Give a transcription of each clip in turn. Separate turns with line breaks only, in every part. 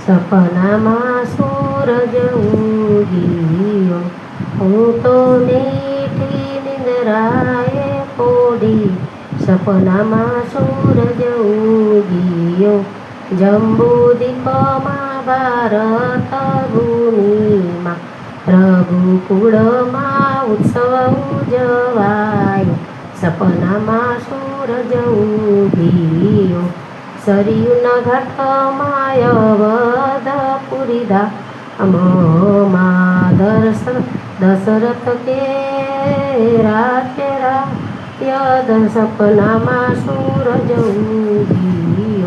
સપનામાં સૂરજ ઉગી હું તો મીઠી નિંદરાએ પોડી. સપનામાં સૂરજ ઉગી જંબુદીપમાં ભારત ભૂમિમાં રઘુકુળમાં ઉત્સવ ઉજવાય. સપનામાં સૂરજ ઉગી સરયુના ઘાટમાં અવધપુરી ધામમાં દશરથ કેરા સપનામાં સૂરજ ઉગી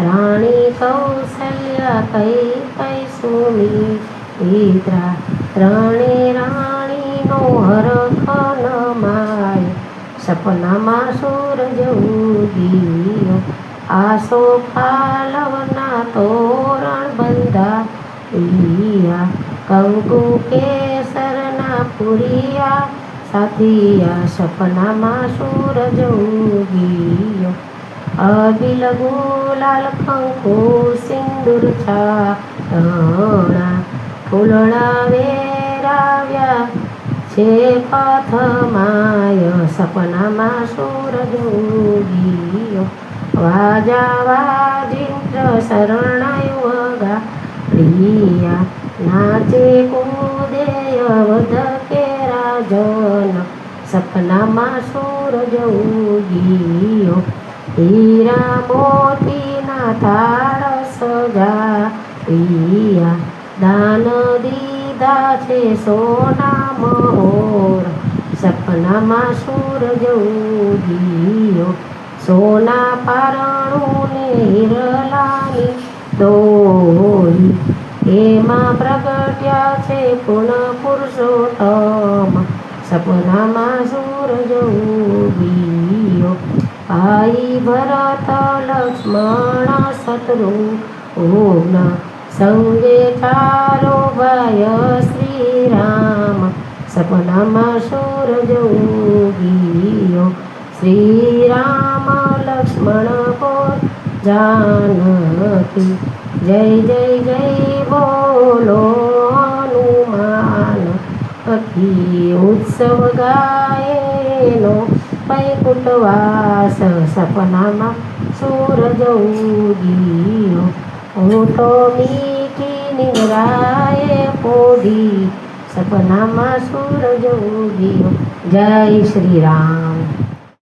રાણી કૌશલ્યા કઈ સુમિત્રા રાણીનો હરખ નમાય. સપનામાં સૂરજ ઉગી આસો પાલવના તોરણ બંધાયા કંકુ કેસરના પુરિયા સાથિયા. સપનામાં સૂરજ ઉગી અબિલ ગુલાલ કંકુ સિંદૂર છાટણા ફૂલડા વેરાવ્યા છે પથમાય. સપનામાં સૂરજ ઉગી વાજા વાજિંત્ર શરણાયો વગાડ્યા નાચે કૂદે અવધ કેરા જન. સપનામાં સૂરજ ઉગી હીરા મોતીના થાળ સજાવ્યા દાન દીધા છે સોના મોર. સપનામાં સૂરજ ઉગી સોના પારણું ને હિરલાની દોરી એમાં પ્રગટ્યા છે પૂર્ણ પુરુષોત્તમ. સપનામાં સૂરજ ઉગી ભાઈ ભરત લક્ષ્મણ શત્રુઘ્ન સંગે ચારો ભાઈ શ્રીરામ. સપનામાં સૂરજ ઉગી શ્રીરામ લક્ષ્મણ બોલ જાનકી જય જય જય બોલો હનુમાન. અખી ઉત્સવ ગાયેલો વૈકુંઠવાસ. સપનામાં સૂરજ ઉગી હું તો મીઠી નિંદ્રાએ પોઢી. સપનામાં સૂરજ ઉગી. જય શ્રી રામ.